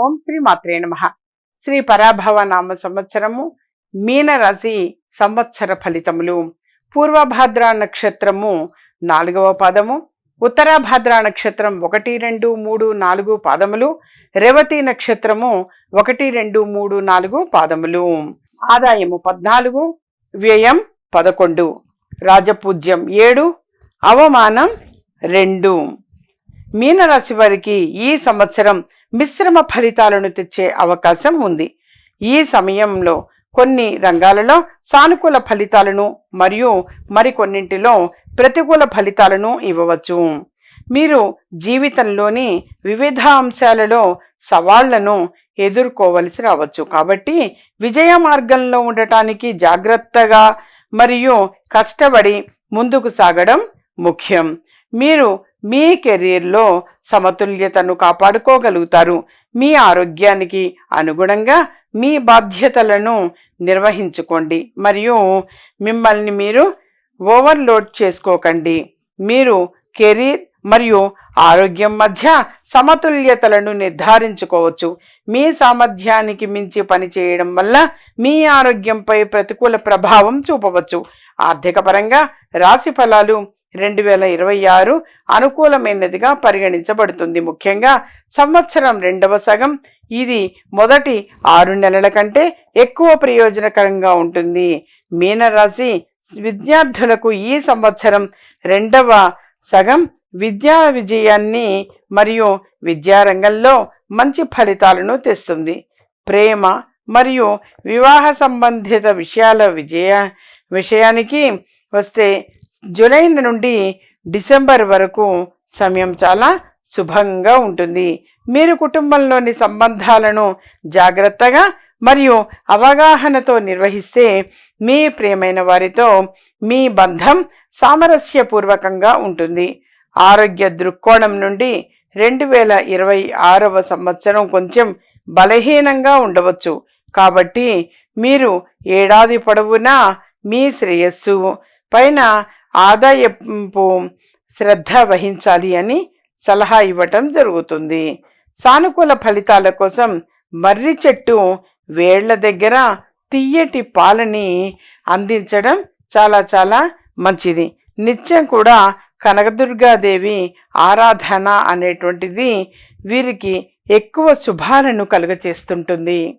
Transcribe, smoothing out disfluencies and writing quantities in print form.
ఓం శ్రీ మాత్రే నమః. శ్రీ పరాభవ నామ సంవత్సరము మీనరాశి సంవత్సర ఫలితములు. పూర్వభాద్ర నక్షత్రము 4వ పాదము, ఉత్తరాభాద్ర నక్షత్రం 1, 2, 3, 4 పాదములు, రేవతి నక్షత్రము 1, 2, 3, 4 పాదములు. ఆదాయము 14, వ్యయం 11, రాజపూజ్యం 7, అవమానం 2. మీనరాశి వారికి ఈ సంవత్సరం మిశ్రమ ఫలితాలను తెచ్చే అవకాశం ఉంది. ఈ సమయంలో కొన్ని రంగాలలో సానుకూల ఫలితాలను మరియు మరికొన్నింటిలో ప్రతికూల ఫలితాలను ఇవ్వవచ్చు. మీరు జీవితంలోని వివిధ అంశాలలో సవాళ్లను ఎదుర్కోవలసి రావచ్చు. కాబట్టి విజయ మార్గంలో ఉండటానికి జాగ్రత్తగా మరియు కష్టపడి ముందుకు సాగడం ముఖ్యం. మీరు మీ కెరీర్లో సమతుల్యతను కాపాడుకోగలుగుతారు. మీ ఆరోగ్యానికి అనుగుణంగా మీ బాధ్యతలను నిర్వహించుకోండి మరియు మిమ్మల్ని మీరు ఓవర్లోడ్ చేసుకోకండి. మీరు కెరీర్ మరియు ఆరోగ్యం మధ్య సమతుల్యతలను నిర్ధారించుకోవచ్చు. మీ సామర్థ్యానికి మించి పనిచేయడం వల్ల మీ ఆరోగ్యంపై ప్రతికూల ప్రభావం చూపవచ్చు. ఆర్థిక పరంగా రాశి ఫలాలు 2026 అనుకూలమైనదిగా పరిగణించబడుతుంది. ముఖ్యంగా సంవత్సరం 2వ సగం ఇది మొదటి 6 నెలల కంటే ఎక్కువ ప్రయోజనకరంగా ఉంటుంది. మీనరాశి విద్యార్థులకు ఈ సంవత్సరం 2వ సగం విద్యా విజయాన్ని మరియు విద్యారంగంలో మంచి ఫలితాలను తెస్తుంది. ప్రేమ మరియు వివాహ సంబంధిత విషయానికి వస్తే జూలై నుండి డిసెంబర్ వరకు సమయం చాలా శుభంగా ఉంటుంది. మీరు కుటుంబంలోని సంబంధాలను జాగ్రత్తగా మరియు అవగాహనతో నిర్వహిస్తే మీ ప్రియమైన వారితో మీ బంధం సామరస్యపూర్వకంగా ఉంటుంది. ఆరోగ్య దృక్కోణం నుండి 2026వ సంవత్సరం కొంచెం బలహీనంగా ఉండవచ్చు. కాబట్టి మీరు ఏడాది పొడవునా మీ శ్రేయస్సు పైన ఆదాయపు శ్రద్ధ వహించాలి అని సలహా ఇవ్వటం జరుగుతుంది. సానుకూల ఫలితాల కోసం మర్రి చెట్టు వేళ్ల దగ్గర తియ్యటి పాలని అందించడం చాలా మంచిది. నిత్యం కూడా కనకదుర్గాదేవి ఆరాధన అనేటువంటిది వీరికి ఎక్కువ శుభాలను కలుగచేస్తుంటుంది.